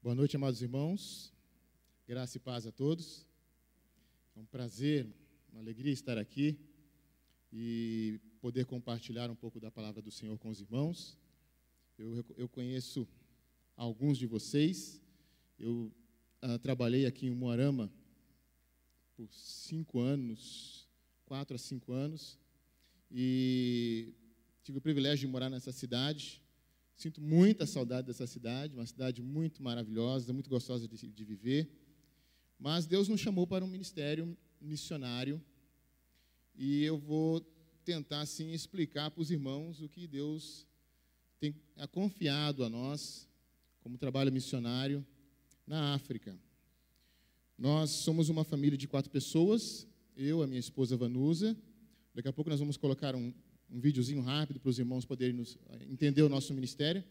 Boa noite, amados irmãos. Graça e paz a todos. É um prazer, uma alegria estar aqui e poder compartilhar um pouco da palavra do Senhor com os irmãos. Eu conheço alguns de vocês. Eu trabalhei aqui em Umuarama por 5 anos, 4 a 5 anos, e tive o privilégio de morar nessa cidade. Sinto muita saudade dessa cidade, uma cidade muito maravilhosa, muito gostosa de viver. Mas Deus nos chamou para um ministério missionário e eu vou tentar, assim, explicar para os irmãos o que Deus tem confiado a nós como trabalho missionário na África. Nós somos uma família de 4 pessoas, eu, a minha esposa Vanusa. Daqui a pouco nós vamos colocar um videozinho rápido para os irmãos poderem entender o nosso ministério,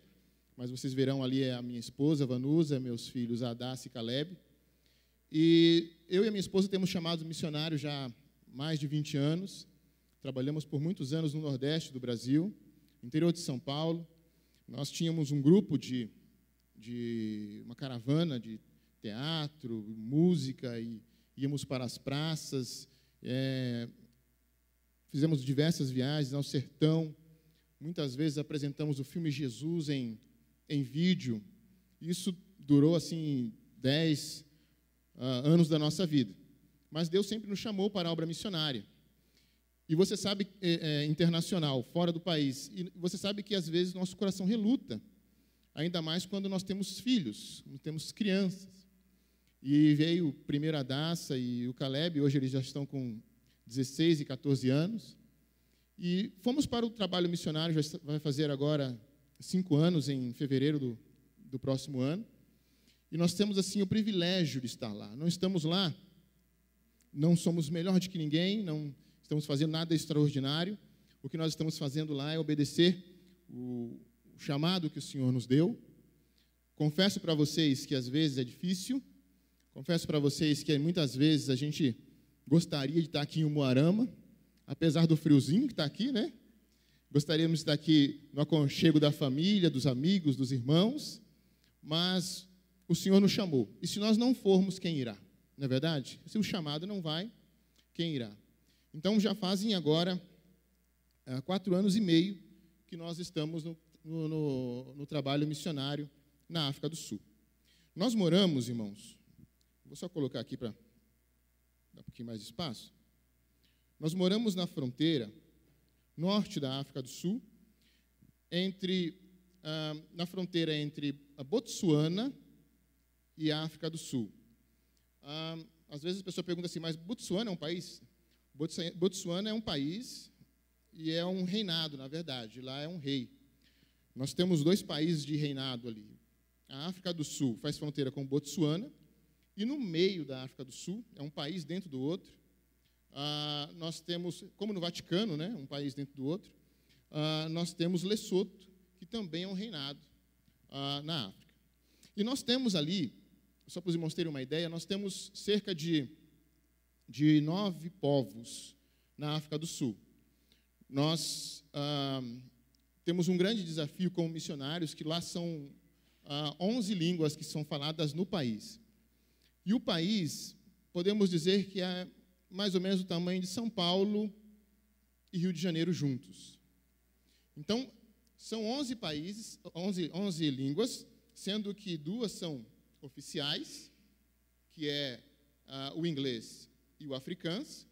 mas vocês verão ali a minha esposa, Vanusa, meus filhos, Adassa e Caleb. E eu e a minha esposa temos chamado missionário já há mais de 20 anos, trabalhamos por muitos anos no Nordeste do Brasil, interior de São Paulo. Nós tínhamos um grupo de uma caravana de teatro, música, e íamos para as praças, fizemos diversas viagens ao sertão, muitas vezes apresentamos o filme Jesus em vídeo. Isso durou, assim, 10 anos da nossa vida. Mas Deus sempre nos chamou para a obra missionária. E você sabe, internacional, fora do país, e você sabe que às vezes nosso coração reluta, ainda mais quando nós temos filhos, quando temos crianças. E veio primeiro a Daça e o Caleb, hoje eles já estão com 16 e 14 anos, e fomos para o trabalho missionário, já vai fazer agora 5 anos, em fevereiro do próximo ano, e nós temos, assim, o privilégio de estar lá. Não estamos lá, não somos melhor do que ninguém, não estamos fazendo nada extraordinário. O que nós estamos fazendo lá é obedecer o chamado que o Senhor nos deu. Confesso para vocês que às vezes é difícil, confesso para vocês que muitas vezes a gente gostaria de estar aqui em Umuarama, apesar do friozinho que está aqui, né? Gostaríamos de estar aqui no aconchego da família, dos amigos, dos irmãos, mas o Senhor nos chamou. E se nós não formos, quem irá? Não é verdade? Se o chamado não vai, quem irá? Então, já fazem agora 4 anos e meio que nós estamos no trabalho missionário na África do Sul. Nós moramos, irmãos, vou só colocar aqui para dar um pouquinho mais de espaço. Nós moramos na fronteira norte da África do Sul, na fronteira entre a Botsuana e a África do Sul. Às vezes a pessoa pergunta assim, mas Botsuana é um país? Botsuana é um país e é um reinado, na verdade. Lá é um rei. Nós temos 2 países de reinado ali. A África do Sul faz fronteira com Botsuana, e no meio da África do Sul, é um país dentro do outro, nós temos, como no Vaticano, né, um país dentro do outro, nós temos Lesoto, que também é um reinado na África. E nós temos ali, só para os irmãos terem uma ideia, nós temos cerca de 9 povos na África do Sul. Nós temos um grande desafio como missionários, que lá são 11 línguas que são faladas no país. E o país, podemos dizer que é mais ou menos o tamanho de São Paulo e Rio de Janeiro juntos. Então, são 11 países, 11 línguas, sendo que 2 são oficiais, que é o inglês e o africans.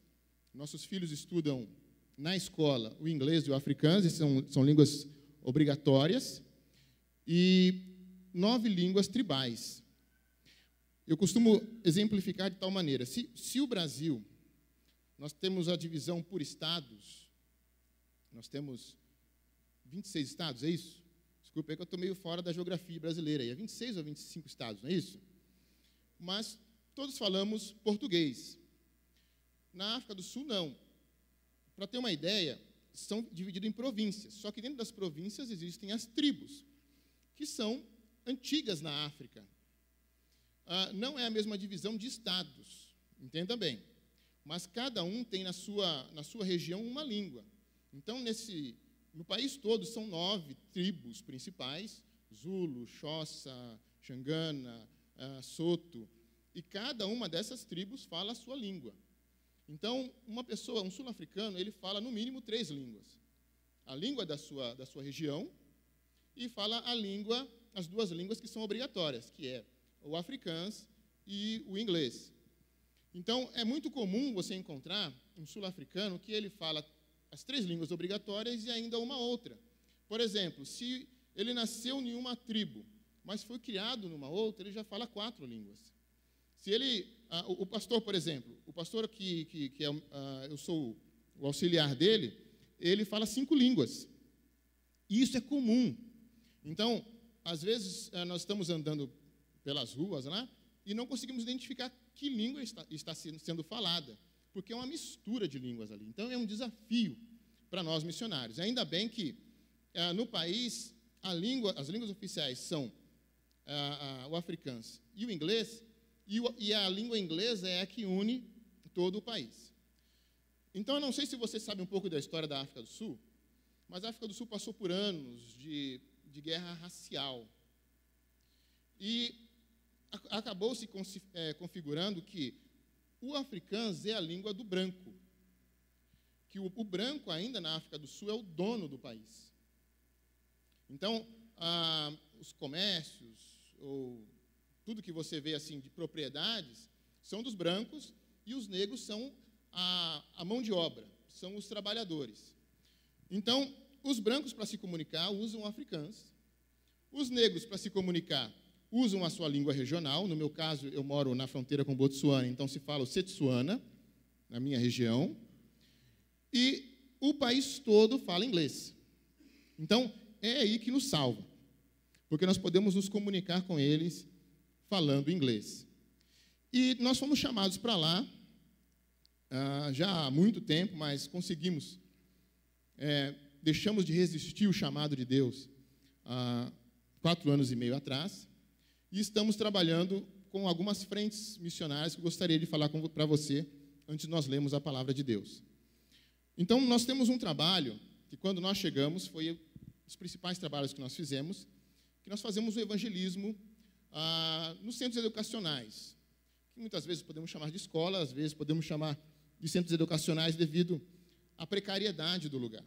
Nossos filhos estudam na escola o inglês e o africans, e são línguas obrigatórias, e 9 línguas tribais. Eu costumo exemplificar de tal maneira, se o Brasil, nós temos a divisão por estados, nós temos 26 estados, é isso? Desculpa aí que eu estou meio fora da geografia brasileira, é 26 ou 25 estados, não é isso? Mas todos falamos português. Na África do Sul, não. Para ter uma ideia, são divididos em províncias, só que dentro das províncias existem as tribos, que são antigas na África. Não é a mesma divisão de estados, entenda bem, mas cada um tem na sua região uma língua. Então, no país todo, são 9 tribos principais, Zulu, Xhosa, Xangana, Soto, e cada uma dessas tribos fala a sua língua. Então, um sul-africano, ele fala no mínimo 3 línguas. A língua da sua região e fala as 2 línguas que são obrigatórias, que é o afrikaans e o inglês. Então, é muito comum você encontrar um sul-africano que ele fala as 3 línguas obrigatórias e ainda uma outra. Por exemplo, se ele nasceu em uma tribo, mas foi criado numa outra, ele já fala 4 línguas. Se o pastor, por exemplo, o pastor eu sou o auxiliar dele, ele fala 5 línguas. E isso é comum. Então, às vezes, nós estamos andando pelas ruas lá e não conseguimos identificar que língua está sendo falada, porque é uma mistura de línguas ali. Então, é um desafio para nós missionários. Ainda bem que, no país, as línguas oficiais são o afrikaans e o inglês, e a língua inglesa é a que une todo o país. Então, eu não sei se você sabe um pouco da história da África do Sul, mas a África do Sul passou por anos de guerra racial. E acabou se configurando que o afrikaans é a língua do branco, que o branco ainda na África do Sul é o dono do país. Então, os comércios, ou tudo que você vê assim de propriedades, são dos brancos, e os negros são a mão de obra, são os trabalhadores. Então, os brancos, para se comunicar, usam o afrikaans. Os negros, para se comunicar, usam a sua língua regional. No meu caso, eu moro na fronteira com Botsuana, então se fala o Setsuana, na minha região. E o país todo fala inglês. Então, é aí que nos salva, porque nós podemos nos comunicar com eles falando inglês. E nós fomos chamados para lá, já há muito tempo, mas conseguimos, deixamos de resistir o chamado de Deus há 4 anos e meio atrás, e estamos trabalhando com algumas frentes missionárias que eu gostaria de falar para você antes de nós lermos a palavra de Deus. Então, nós temos um trabalho que, quando nós chegamos, foi um dos principais trabalhos que nós fizemos, que nós fazemos o evangelismo nos centros educacionais, que muitas vezes podemos chamar de escola, às vezes podemos chamar de centros educacionais devido à precariedade do lugar.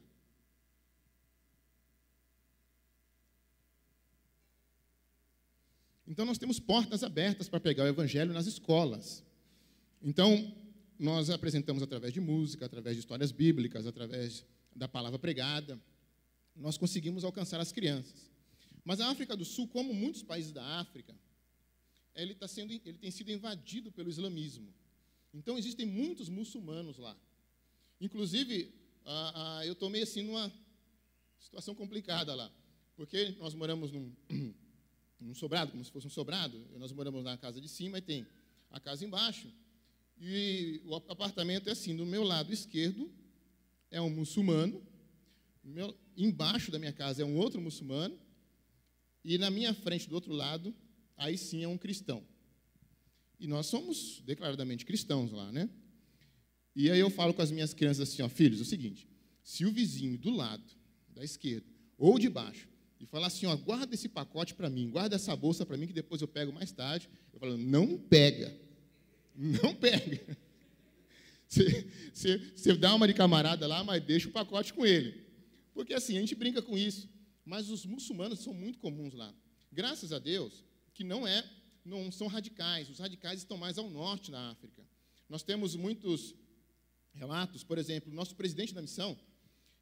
Então, nós temos portas abertas para pregar o evangelho nas escolas. Então, nós apresentamos através de música, através de histórias bíblicas, através da palavra pregada, nós conseguimos alcançar as crianças. Mas a África do Sul, como muitos países da África, ele tem sido invadido pelo islamismo. Então, existem muitos muçulmanos lá. Inclusive, eu estou meio assim numa situação complicada lá, porque nós moramos num sobrado, como se fosse um sobrado. Nós moramos na casa de cima e tem a casa embaixo. E o apartamento é assim, do meu lado esquerdo é um muçulmano, embaixo da minha casa é um outro muçulmano, e na minha frente, do outro lado, aí sim é um cristão. E nós somos declaradamente cristãos lá, né? E aí eu falo com as minhas crianças assim, filhos, é o seguinte, se o vizinho do lado, da esquerda, ou de baixo, e falar assim, guarda esse pacote para mim, guarda essa bolsa para mim, que depois eu pego mais tarde, eu falo, não pega. Não pega. Você dá uma de camarada lá, mas deixa o pacote com ele. Porque assim, a gente brinca com isso. Mas os muçulmanos são muito comuns lá. Graças a Deus, que não são radicais. Os radicais estão mais ao norte na África. Nós temos muitos relatos, por exemplo, o nosso presidente da missão,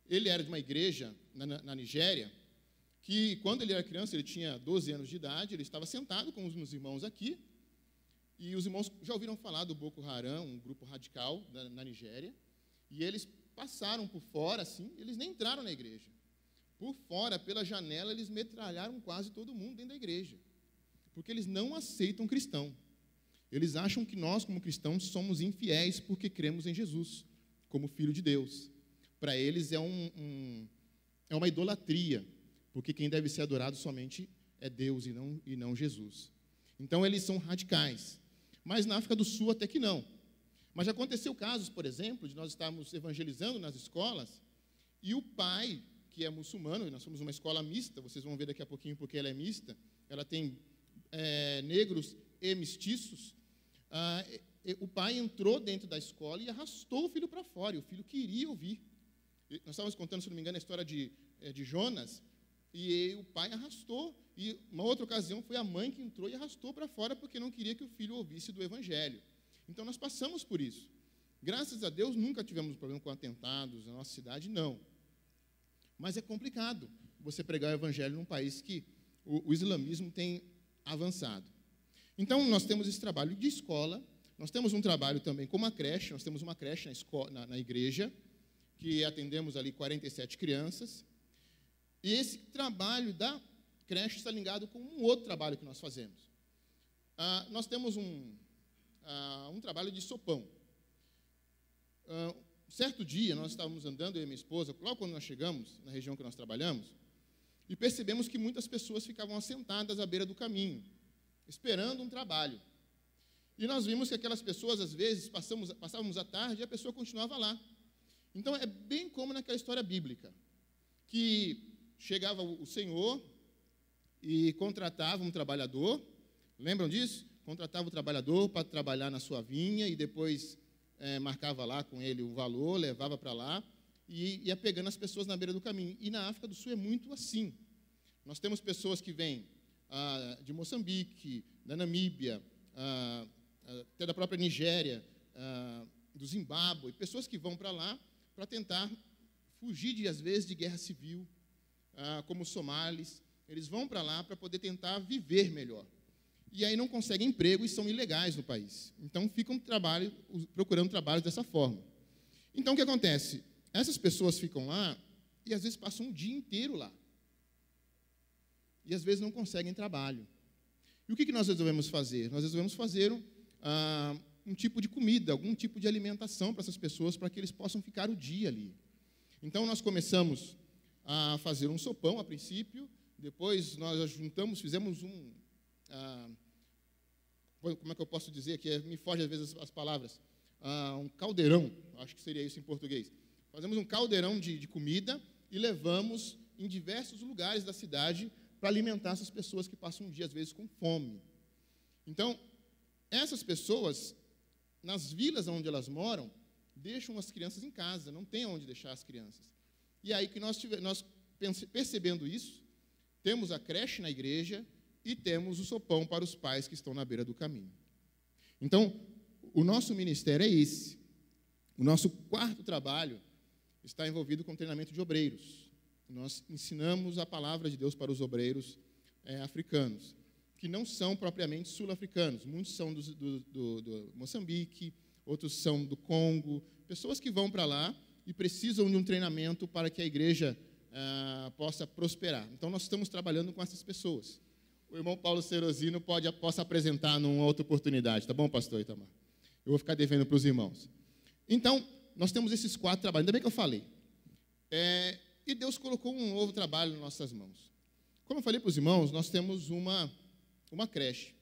ele era de uma igreja na Nigéria, que quando ele era criança, ele tinha 12 anos de idade, ele estava sentado com os meus irmãos aqui, e os irmãos já ouviram falar do Boko Haram, um grupo radical na Nigéria, e eles passaram por fora, assim, eles nem entraram na igreja. Por fora, pela janela, eles metralharam quase todo mundo dentro da igreja, porque eles não aceitam cristão. Eles acham que nós, como cristãos, somos infiéis porque cremos em Jesus, como Filho de Deus. Para eles é uma idolatria, porque quem deve ser adorado somente é Deus e não Jesus. Então, eles são radicais. Mas na África do Sul até que não. Mas já aconteceu casos, por exemplo, de nós estarmos evangelizando nas escolas e o pai, que é muçulmano, e nós somos uma escola mista, vocês vão ver daqui a pouquinho porque ela é mista, ela tem negros e mestiços, o pai entrou dentro da escola e arrastou o filho para fora, e o filho queria ouvir. Nós estávamos contando, se não me engano, a história de Jonas, e o pai arrastou, e uma outra ocasião foi a mãe que entrou e arrastou para fora porque não queria que o filho ouvisse do Evangelho. Então, nós passamos por isso. Graças a Deus, nunca tivemos problema com atentados na nossa cidade, não. Mas é complicado você pregar o Evangelho num país que o islamismo tem avançado. Então, nós temos esse trabalho de escola, nós temos um trabalho também com uma creche, nós temos uma creche na igreja, que atendemos ali 47 crianças, e esse trabalho da creche está ligado com um outro trabalho que nós fazemos. Nós temos um trabalho de sopão. Certo dia, nós estávamos andando, eu e minha esposa, logo quando nós chegamos na região que nós trabalhamos, e percebemos que muitas pessoas ficavam assentadas à beira do caminho, esperando um trabalho. E nós vimos que aquelas pessoas, às vezes, passávamos a tarde e a pessoa continuava lá. Então, é bem como naquela história bíblica, que chegava o Senhor e contratava um trabalhador, lembram disso? Contratava o trabalhador para trabalhar na sua vinha e depois marcava lá com ele o valor, levava para lá e ia pegando as pessoas na beira do caminho. E na África do Sul é muito assim. Nós temos pessoas que vêm de Moçambique, da Namíbia, até da própria Nigéria, do Zimbábue, pessoas que vão para lá para tentar fugir, às vezes, de guerra civil, como os somalis. Eles vão para lá para poder tentar viver melhor. E aí não conseguem emprego e são ilegais no país. Então, ficam procurando trabalho dessa forma. Então, o que acontece? Essas pessoas ficam lá e, às vezes, passam um dia inteiro lá. E, às vezes, não conseguem trabalho. E o que nós resolvemos fazer? Nós resolvemos fazer um tipo de comida, algum tipo de alimentação para essas pessoas, para que eles possam ficar o dia ali. Então, nós começamos a fazer um sopão, a princípio. Depois, nós juntamos, fizemos como é que eu posso dizer aqui? Me foge, às vezes, as palavras. Um caldeirão, acho que seria isso em português. Fazemos um caldeirão de comida e levamos em diversos lugares da cidade para alimentar essas pessoas que passam um dia, às vezes, com fome. Então, essas pessoas, nas vilas onde elas moram, deixam as crianças em casa, não tem onde deixar as crianças. E aí que nós percebendo isso, temos a creche na igreja e temos o sopão para os pais que estão na beira do caminho. Então, o nosso ministério é esse. O nosso quarto trabalho está envolvido com treinamento de obreiros. Nós ensinamos a palavra de Deus para os obreiros africanos, que não são propriamente sul-africanos. Muitos são do Moçambique, outros são do Congo, pessoas que vão para lá e precisam de um treinamento para que a igreja possa prosperar. Então, nós estamos trabalhando com essas pessoas. O irmão Paulo Cerosino possa apresentar numa outra oportunidade, tá bom, pastor Itamar? Eu vou ficar devendo para os irmãos. Então, nós temos esses 4 trabalhos, ainda bem que eu falei. E Deus colocou um novo trabalho nas nossas mãos. Como eu falei para os irmãos, nós temos uma creche.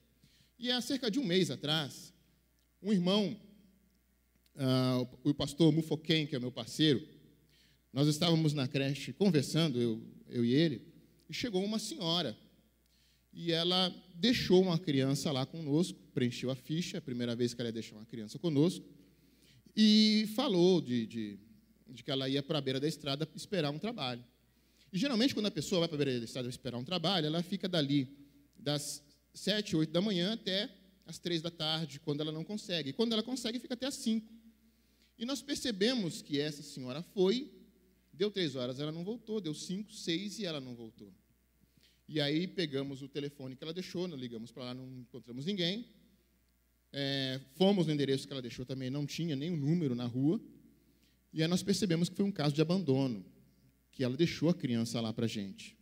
E há cerca de um mês atrás, um irmão, o pastor Mufoken, que é meu parceiro, nós estávamos na creche conversando, eu e ele, e chegou uma senhora. E ela deixou uma criança lá conosco, preencheu a ficha, a primeira vez que ela ia deixar uma criança conosco, e falou de que ela ia para a beira da estrada esperar um trabalho. E, geralmente, quando a pessoa vai para a beira da estrada esperar um trabalho, ela fica dali das 7, 8 da manhã até as 3 da tarde, quando ela não consegue. E quando ela consegue, fica até as 5. E nós percebemos que essa senhora foi, deu 3 horas, ela não voltou, deu 5, 6 e ela não voltou. E aí pegamos o telefone que ela deixou, nós ligamos para lá, não encontramos ninguém. Fomos no endereço que ela deixou, também não tinha nem o número na rua. E aí nós percebemos que foi um caso de abandono, que ela deixou a criança lá para a gente.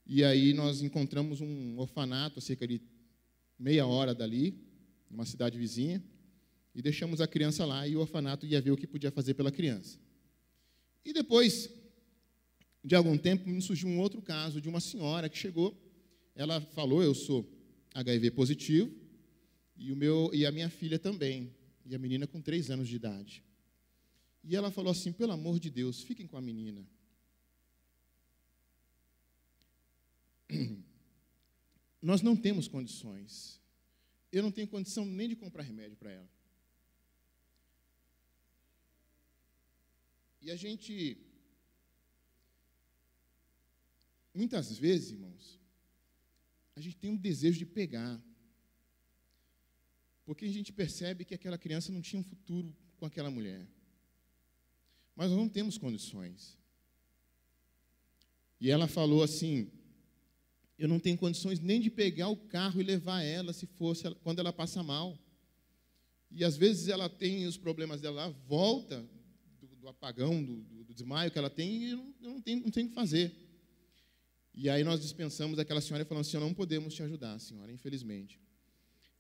E aí nós encontramos um orfanato a cerca de meia hora dali, numa cidade vizinha, e deixamos a criança lá e o orfanato ia ver o que podia fazer pela criança. E depois de algum tempo, me surgiu um outro caso de uma senhora que chegou, ela falou, eu sou HIV positivo, e a minha filha também, e a menina com 3 anos de idade. E ela falou assim, pelo amor de Deus, fiquem com a menina. nós não temos condições. Eu não tenho condição nem de comprar remédio para ela. E a gente, muitas vezes, irmãos, a gente tem um desejo de pegar, porque a gente percebe que aquela criança não tinha um futuro com aquela mulher. Mas nós não temos condições. E ela falou assim, eu não tenho condições nem de pegar o carro e levar ela, se fosse quando ela passa mal. E às vezes ela tem os problemas dela, volta do apagão, do desmaio que ela tem, e eu não tenho o que fazer. E aí nós dispensamos aquela senhora e falamos assim, não podemos te ajudar, senhora, infelizmente.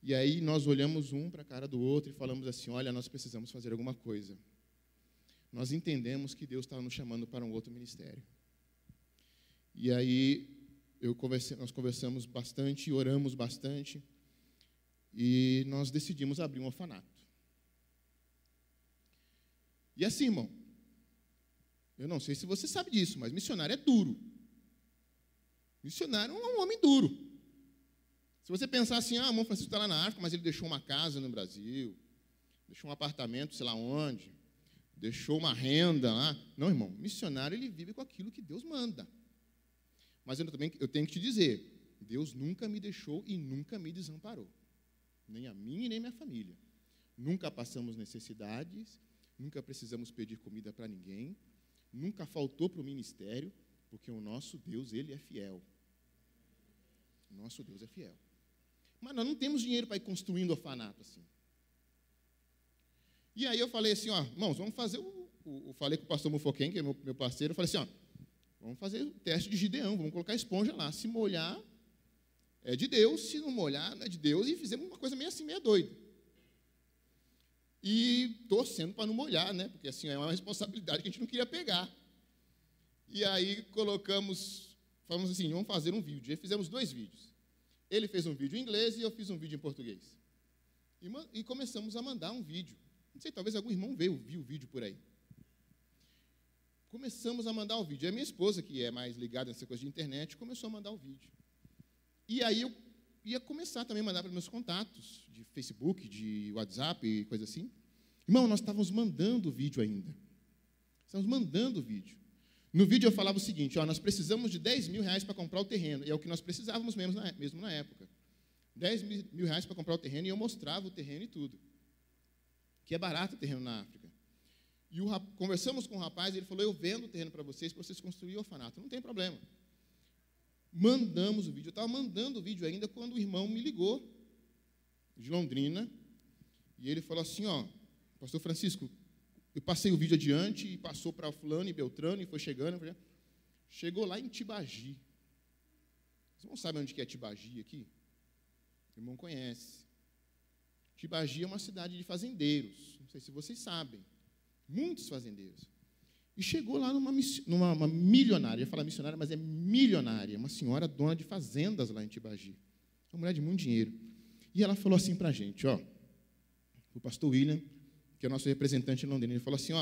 E aí nós olhamos um para a cara do outro e falamos assim, olha, nós precisamos fazer alguma coisa. Nós entendemos que Deus estava nos chamando para um outro ministério. E aí nós conversamos bastante, oramos bastante, e nós decidimos abrir um orfanato. E assim, irmão, eu não sei se você sabe disso, mas missionário é duro. Missionário é um homem duro. Se você pensar assim, o irmão Francisco está lá na África, mas ele deixou uma casa no Brasil, deixou um apartamento, sei lá onde, deixou uma renda lá. Não, irmão, missionário, ele vive com aquilo que Deus manda. Mas eu tenho que te dizer, Deus nunca me deixou e nunca me desamparou. Nem a mim e nem a minha família. Nunca passamos necessidades, nunca precisamos pedir comida para ninguém, nunca faltou para o ministério, porque o nosso Deus, Ele é fiel. O nosso Deus é fiel. Mas nós não temos dinheiro para ir construindo orfanato assim. E aí eu falei assim, irmãos, vamos fazer eu falei com o pastor Mufoquem, que é meu parceiro, eu falei assim, vamos fazer o teste de Gideão, vamos colocar a esponja lá. Se molhar, é de Deus, se não molhar, não é de Deus. E fizemos uma coisa meio assim, meio doida. E torcendo para não molhar, né? Porque assim, é uma responsabilidade que a gente não queria pegar. E aí falamos assim, vamos fazer um vídeo. E fizemos 2 vídeos. Ele fez um vídeo em inglês e eu fiz um vídeo em português. E começamos a mandar um vídeo. Não sei, talvez algum irmão viu o vídeo por aí. Começamos a mandar o vídeo. E a minha esposa, que é mais ligada nessa coisa de internet, começou a mandar o vídeo. E aí eu ia começar também a mandar para meus contatos, de Facebook, de WhatsApp e coisa assim. Irmão, nós estávamos mandando o vídeo ainda. Estávamos mandando o vídeo. No vídeo eu falava o seguinte, nós precisamos de 10 mil reais para comprar o terreno. E é o que nós precisávamos mesmo na época. 10 mil reais para comprar o terreno, e eu mostrava o terreno e tudo. Que é barato o terreno na África. E conversamos com o rapaz, ele falou, eu vendo o terreno para vocês construírem o orfanato. Não tem problema. Mandamos o vídeo. Eu estava mandando o vídeo ainda quando o irmão me ligou, de Londrina, e ele falou assim, pastor Francisco, eu passei o vídeo adiante e passou para fulano e Beltrano e foi chegando. Chegou lá em Tibagi. Vocês não sabem onde que é Tibagi aqui? O irmão conhece. Tibagi é uma cidade de fazendeiros. Não sei se vocês sabem. Muitos fazendeiros. E chegou lá numa milionária. Eu ia falar missionária, mas é milionária. Uma senhora dona de fazendas lá em Tibagi. Uma mulher de muito dinheiro. E ela falou assim para a gente, o pastor William, que é o nosso representante em Londrina, ele falou assim,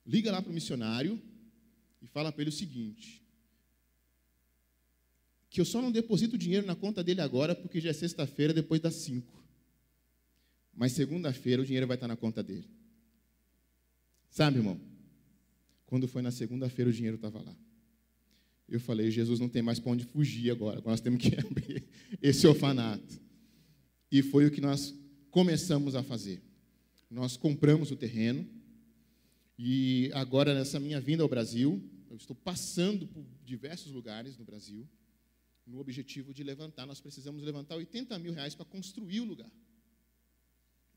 liga lá para o missionário e fala para ele o seguinte, que eu só não deposito o dinheiro na conta dele agora, porque já é sexta-feira, depois das 5. Mas segunda-feira o dinheiro vai estar na conta dele. Sabe, irmão? Quando foi na segunda-feira, o dinheiro estava lá. Eu falei, Jesus não tem mais para onde fugir agora nós temos que abrir esse orfanato. E foi o que nós começamos a fazer. Nós compramos o terreno, e agora, nessa minha vinda ao Brasil, eu estou passando por diversos lugares no Brasil, no objetivo de nós precisamos levantar 80 mil reais para construir o lugar,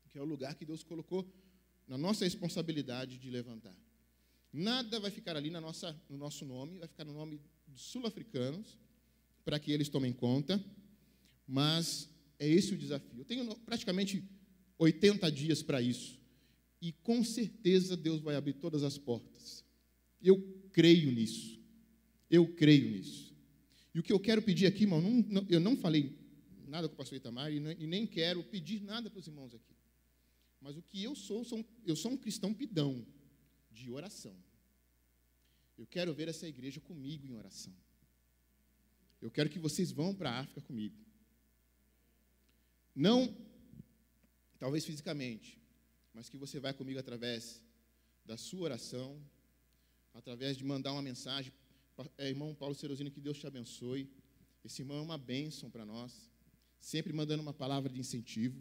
que é o lugar que Deus colocou na nossa responsabilidade de levantar. Nada vai ficar ali no nosso nome, vai ficar no nome dos sul-africanos, para que eles tomem conta, mas é esse o desafio. Eu tenho praticamente 80 dias para isso, e com certeza Deus vai abrir todas as portas. Eu creio nisso. E o que eu quero pedir aqui, irmão, eu não falei nada com o pastor Itamar, e nem quero pedir nada para os irmãos aqui. Mas o que eu sou um cristão pidão, de oração. Eu quero ver essa igreja comigo em oração. Eu quero que vocês vão para a África comigo. Não, talvez fisicamente, mas que você vai comigo através da sua oração, através de mandar uma mensagem. Irmão Paulo Cerosino, que Deus te abençoe. Esse irmão é uma bênção para nós, sempre mandando uma palavra de incentivo,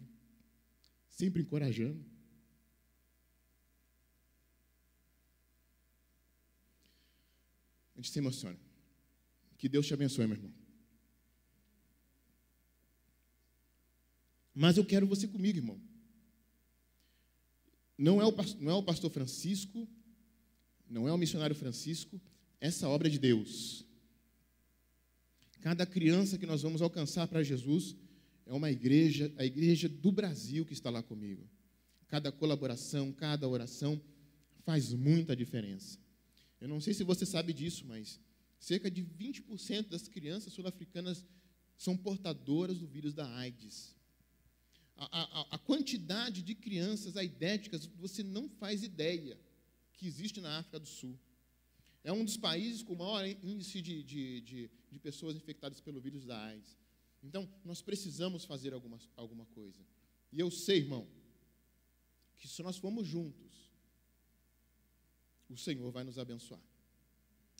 sempre encorajando. A gente se emociona. Que Deus te abençoe, meu irmão. Mas eu quero você comigo, irmão. Não é o pastor Francisco, não é o missionário Francisco, essa obra é de Deus. Cada criança que nós vamos alcançar para Jesus é uma igreja, a igreja do Brasil que está lá comigo. Cada colaboração, cada oração faz muita diferença. Eu não sei se você sabe disso, mas cerca de 20% das crianças sul-africanas são portadoras do vírus da AIDS. A quantidade de crianças aidéticas, você não faz ideia que existe na África do Sul. É um dos países com maior índice de pessoas infectadas pelo vírus da AIDS. Então, nós precisamos fazer alguma coisa. E eu sei, irmão, que se nós formos juntos, o Senhor vai nos abençoar.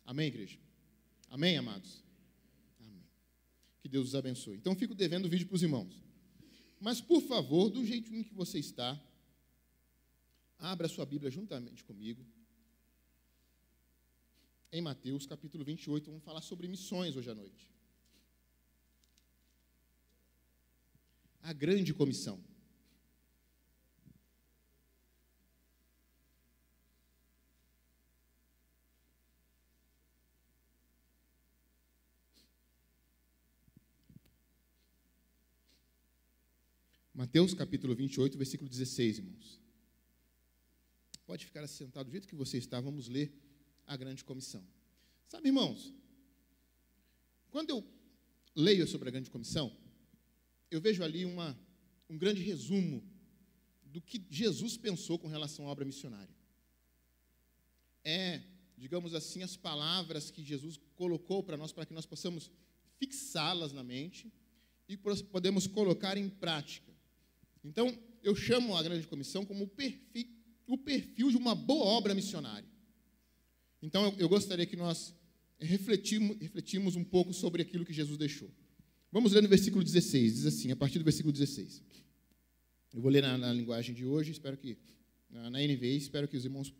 Amém, igreja? Amém, amados? Amém. Que Deus os abençoe. Então, fico devendo o vídeo para os irmãos. Mas, por favor, do jeitinho que você está, abra sua Bíblia juntamente comigo. Em Mateus, capítulo 28, vamos falar sobre missões hoje à noite. A grande comissão. Mateus, capítulo 28, versículo 16, irmãos. Pode ficar sentado do jeito que você está, vamos ler a grande comissão. Sabe, irmãos, quando eu leio sobre a grande comissão, eu vejo ali um grande resumo do que Jesus pensou com relação à obra missionária. Digamos assim, as palavras que Jesus colocou para nós, para que nós possamos fixá-las na mente e podemos colocar em prática. Então, eu chamo a grande comissão como o perfil de uma boa obra missionária. Então, eu gostaria que nós refletimos um pouco sobre aquilo que Jesus deixou. Vamos ler no versículo 16, diz assim, a partir do versículo 16. Eu vou ler na linguagem de hoje, espero que, na NVI, espero que os irmãos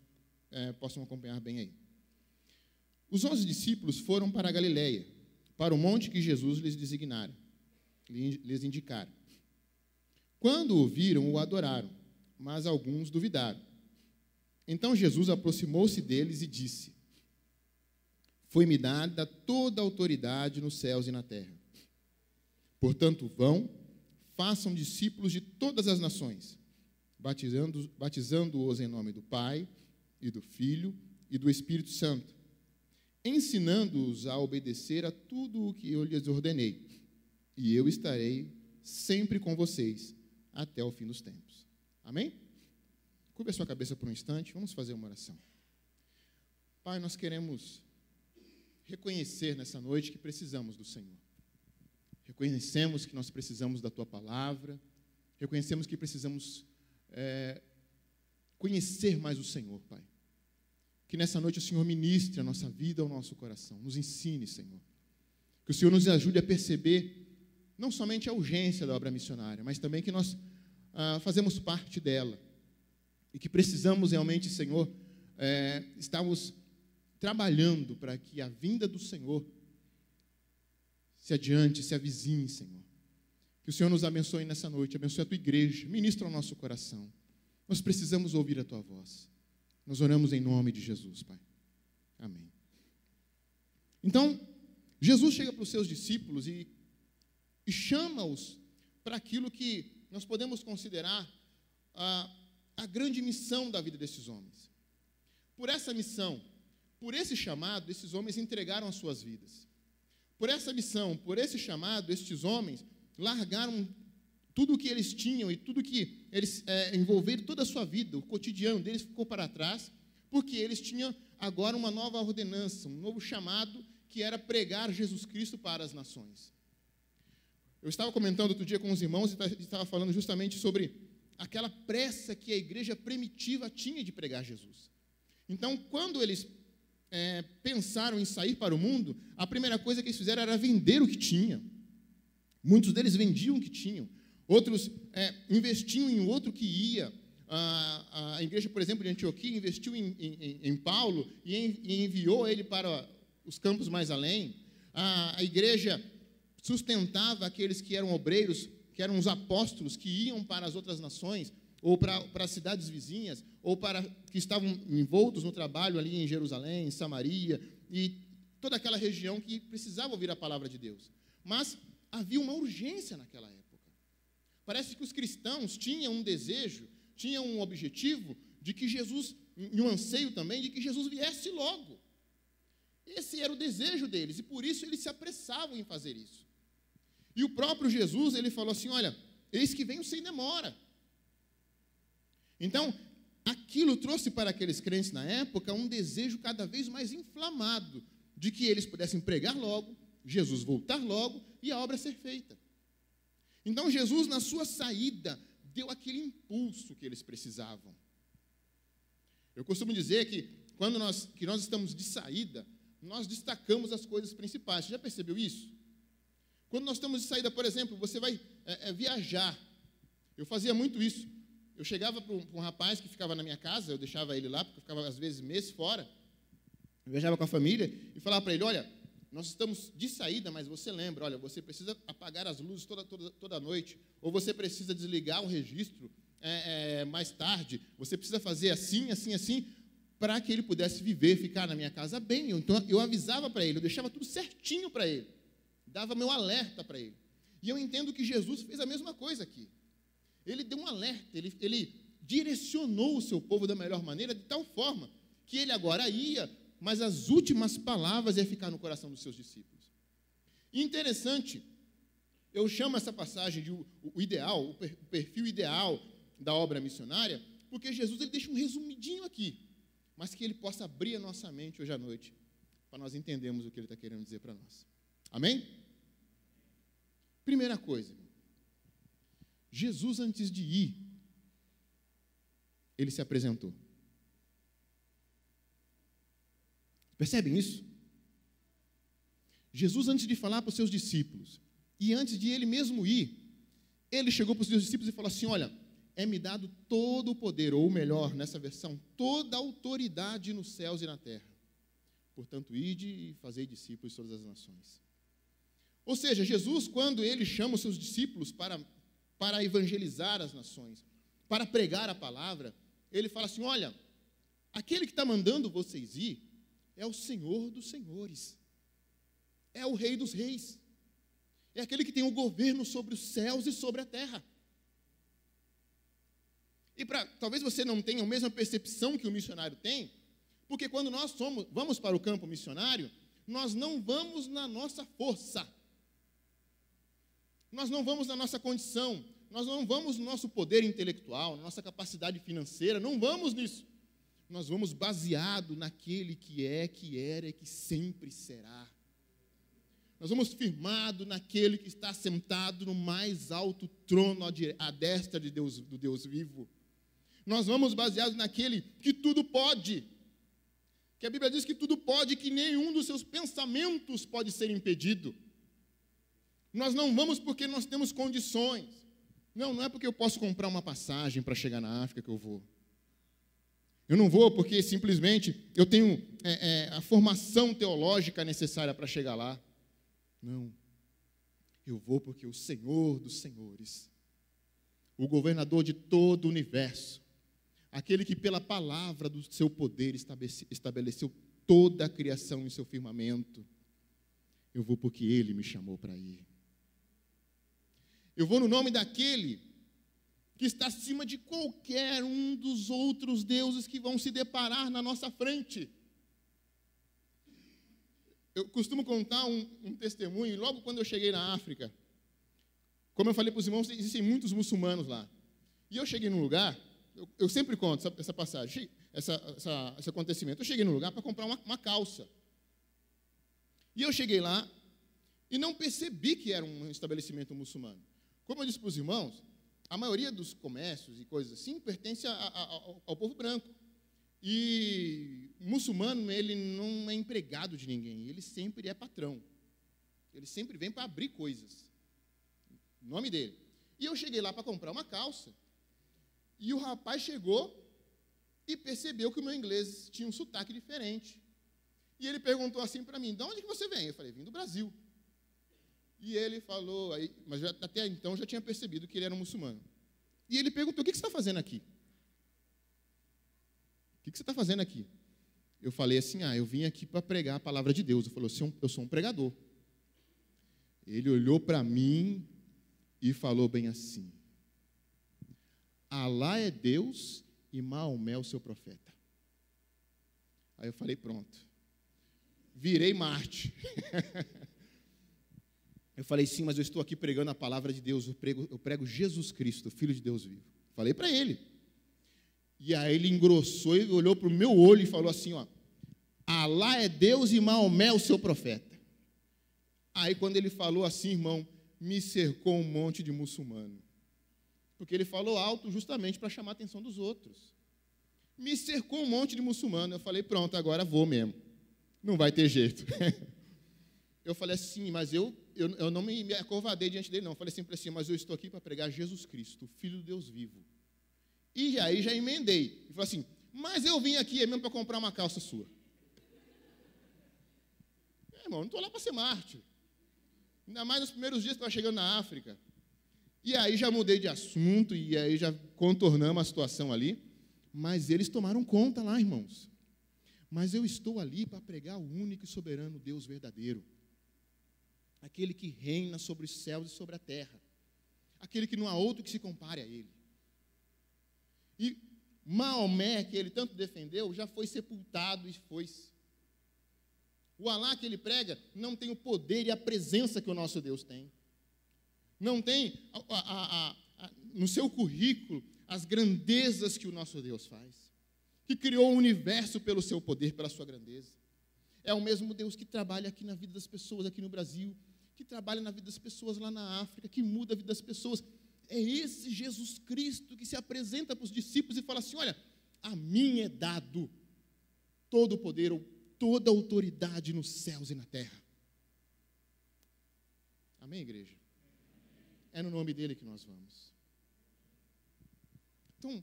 possam acompanhar bem aí. Os 11 discípulos foram para a Galileia, para o monte que Jesus lhes designaram, lhes indicaram. Quando o viram, o adoraram, mas alguns duvidaram. Então Jesus aproximou-se deles e disse: Foi-me dada toda a autoridade nos céus e na terra. Portanto, vão, façam discípulos de todas as nações, batizando-os em nome do Pai, e do Filho, e do Espírito Santo, ensinando-os a obedecer a tudo o que eu lhes ordenei. E eu estarei sempre com vocês, até o fim dos tempos. Amém? Curva a sua cabeça por um instante, vamos fazer uma oração. Pai, nós queremos reconhecer nessa noite que precisamos do Senhor. Reconhecemos que nós precisamos da Tua Palavra, reconhecemos que precisamos conhecer mais o Senhor, Pai. Que nessa noite o Senhor ministre a nossa vida ao nosso coração, nos ensine, Senhor. Que o Senhor nos ajude a perceber não somente a urgência da obra missionária, mas também que nós fazemos parte dela e que precisamos realmente, Senhor, estarmos trabalhando para que a vinda do Senhor se adiante, se avizinhe, Senhor. Que o Senhor nos abençoe nessa noite, abençoe a Tua igreja, ministra ao nosso coração. Nós precisamos ouvir a Tua voz. Nós oramos em nome de Jesus, Pai. Amém. Então, Jesus chega para os seus discípulos e chama-os para aquilo que nós podemos considerar a grande missão da vida desses homens. Por essa missão, por esse chamado, esses homens entregaram as suas vidas. Por essa missão, por esse chamado, estes homens largaram tudo o que eles tinham e tudo que eles envolveram, toda a sua vida, o cotidiano deles ficou para trás, porque eles tinham agora uma nova ordenança, um novo chamado que era pregar Jesus Cristo para as nações. Eu estava comentando outro dia com os irmãos e estava falando justamente sobre aquela pressa que a igreja primitiva tinha de pregar Jesus. Então, quando eles pensaram em sair para o mundo, a primeira coisa que eles fizeram era vender o que tinham. Muitos deles vendiam o que tinham, outros investiam em outro que ia. A igreja, por exemplo, de Antioquia, investiu em Paulo e enviou ele para os campos mais além. A igreja sustentava aqueles que eram obreiros, que eram os apóstolos, que iam para as outras nações, ou para as cidades vizinhas, ou para que estavam envoltos no trabalho ali em Jerusalém, em Samaria, e toda aquela região que precisava ouvir a palavra de Deus. Mas havia uma urgência naquela época. Parece que os cristãos tinham um desejo, tinham um objetivo de que Jesus, e um anseio também, de que Jesus viesse logo. Esse era o desejo deles, e por isso eles se apressavam em fazer isso. E o próprio Jesus, ele falou assim, olha, eis que venho sem demora. Então, aquilo trouxe para aqueles crentes na época um desejo cada vez mais inflamado de que eles pudessem pregar logo, Jesus voltar logo e a obra ser feita. Então, Jesus, na sua saída, deu aquele impulso que eles precisavam. Eu costumo dizer que quando nós estamos de saída, nós destacamos as coisas principais. Você já percebeu isso? Quando nós estamos de saída, por exemplo, você vai viajar. Eu fazia muito isso. Eu chegava para um rapaz que ficava na minha casa, eu deixava ele lá, porque eu ficava, às vezes, meses fora. Eu viajava com a família e falava para ele, olha, nós estamos de saída, mas você lembra, olha, você precisa apagar as luzes toda noite, ou você precisa desligar o registro mais tarde, você precisa fazer assim, assim, assim, para que ele pudesse viver, ficar na minha casa bem. Então, eu avisava para ele, eu deixava tudo certinho para ele, dava meu alerta para ele. E eu entendo que Jesus fez a mesma coisa aqui. Ele deu um alerta, ele direcionou o seu povo da melhor maneira, de tal forma que ele agora ia, mas as últimas palavras iam ficar no coração dos seus discípulos. E interessante, eu chamo essa passagem de o ideal, o perfil ideal da obra missionária, porque Jesus ele deixa um resumidinho aqui, mas que ele possa abrir a nossa mente hoje à noite, para nós entendermos o que ele está querendo dizer para nós. Amém? Primeira coisa, Jesus, antes de ir, ele se apresentou. Percebem isso? Jesus, antes de falar para os seus discípulos, e antes de ele mesmo ir, ele chegou para os seus discípulos e falou assim, olha, é-me dado todo o poder, ou melhor, nessa versão, toda a autoridade nos céus e na terra. Portanto, ide e fazei discípulos de todas as nações. Ou seja, Jesus, quando ele chama os seus discípulos para evangelizar as nações, para pregar a palavra, ele fala assim, olha, aquele que está mandando vocês ir é o Senhor dos senhores, é o Rei dos reis, é aquele que tem o governo sobre os céus e sobre a terra. E talvez você não tenha a mesma percepção que o missionário tem, porque quando nós vamos para o campo missionário, nós não vamos na nossa força, nós não vamos na nossa condição, nós não vamos no nosso poder intelectual, na nossa capacidade financeira, não vamos nisso. Nós vamos baseado naquele que é, que era e que sempre será. Nós vamos firmado naquele que está sentado no mais alto trono à destra de Deus, do Deus vivo. Nós vamos baseado naquele que tudo pode, que a Bíblia diz que tudo pode, que nenhum dos seus pensamentos pode ser impedido. Nós não vamos porque nós temos condições. Não é porque eu posso comprar uma passagem para chegar na África que eu vou. Eu não vou porque simplesmente eu tenho a formação teológica necessária para chegar lá. Não. Eu vou porque o Senhor dos senhores, o governador de todo o universo, aquele que pela palavra do seu poder estabeleceu toda a criação em seu firmamento, eu vou porque Ele me chamou para ir. Eu vou no nome daquele que está acima de qualquer um dos outros deuses que vão se deparar na nossa frente. Eu costumo contar um testemunho, logo quando eu cheguei na África, como eu falei para os irmãos, existem muitos muçulmanos lá. E eu cheguei num lugar, eu sempre conto essa passagem, esse acontecimento. Eu cheguei num lugar para comprar uma calça. E eu cheguei lá e não percebi que era um estabelecimento muçulmano. Como eu disse para os irmãos, a maioria dos comércios e coisas assim pertence ao povo branco. E o muçulmano, ele não é empregado de ninguém, ele sempre é patrão. Ele sempre vem para abrir coisas. O nome dele. E eu cheguei lá para comprar uma calça, e o rapaz chegou e percebeu que o meu inglês tinha um sotaque diferente. E ele perguntou assim para mim, de onde que você vem? Eu falei, vim do Brasil. E ele falou, mas até então já tinha percebido que ele era um muçulmano. E ele perguntou, o que você está fazendo aqui? O que você está fazendo aqui? Eu falei assim, eu vim aqui para pregar a palavra de Deus. Ele falou, eu sou um pregador. Ele olhou para mim e falou bem assim, Alá é Deus e Maomé o seu profeta. Aí eu falei, pronto. Virei Marte. Eu falei, sim, mas eu estou aqui pregando a palavra de Deus, eu prego Jesus Cristo, Filho de Deus vivo. Falei para ele. E aí ele engrossou e olhou para o meu olho e falou assim, Alá é Deus e Maomé o seu profeta. Aí quando ele falou assim, irmão, me cercou um monte de muçulmano. Porque ele falou alto justamente para chamar a atenção dos outros. Me cercou um monte de muçulmano. Eu falei, pronto, agora vou mesmo. Não vai ter jeito. Eu falei assim, mas eu não me acovardei diante dele, não. Eu falei sempre assim, mas eu estou aqui para pregar Jesus Cristo, o Filho de Deus vivo. E aí já emendei. Ele falou assim, mas eu vim aqui mesmo para comprar uma calça sua. Irmão, não estou lá para ser mártir. Ainda mais nos primeiros dias que eu estava chegando na África. E aí já mudei de assunto, e aí já contornamos a situação ali. Mas eles tomaram conta lá, irmãos. Mas eu estou ali para pregar o único e soberano Deus verdadeiro. Aquele que reina sobre os céus e sobre a terra. Aquele que não há outro que se compare a ele. E Maomé, que ele tanto defendeu, já foi sepultado e foi-se. O Alá que ele prega não tem o poder e a presença que o nosso Deus tem. Não tem no seu currículo as grandezas que o nosso Deus faz. Que criou o universo pelo seu poder, pela sua grandeza. É o mesmo Deus que trabalha aqui na vida das pessoas, aqui no Brasil, que trabalha na vida das pessoas lá na África, que muda a vida das pessoas. É esse Jesus Cristo que se apresenta para os discípulos e fala assim, olha, a mim é dado todo o poder, toda a autoridade nos céus e na terra. Amém, igreja? É no nome dele que nós vamos. Então,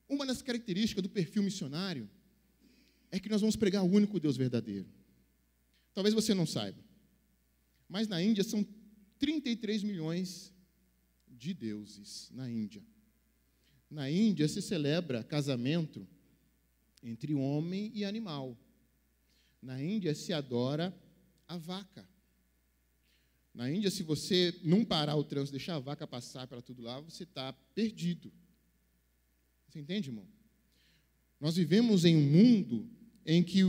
uma das características do perfil missionário é que nós vamos pregar o único Deus verdadeiro. Talvez você não saiba, mas na Índia são 33 milhões de deuses na Índia. Na Índia se celebra casamento entre homem e animal. Na Índia se adora a vaca. Na Índia, se você não parar o trânsito, deixar a vaca passar para tudo lá, você está perdido. Você entende, irmão? Nós vivemos em um mundo em que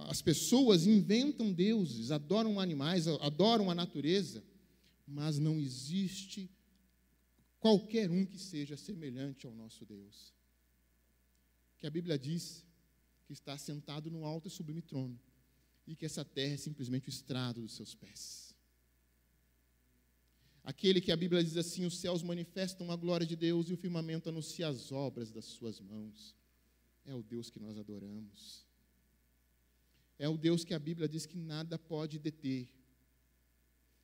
as pessoas inventam deuses, adoram animais, adoram a natureza, mas não existe qualquer um que seja semelhante ao nosso Deus. Que a Bíblia diz que está sentado no alto e sublime trono, e que essa terra é simplesmente o estrado dos seus pés. Aquele que a Bíblia diz assim, os céus manifestam a glória de Deus e o firmamento anuncia as obras das suas mãos. É o Deus que nós adoramos. É o Deus que a Bíblia diz que nada pode deter,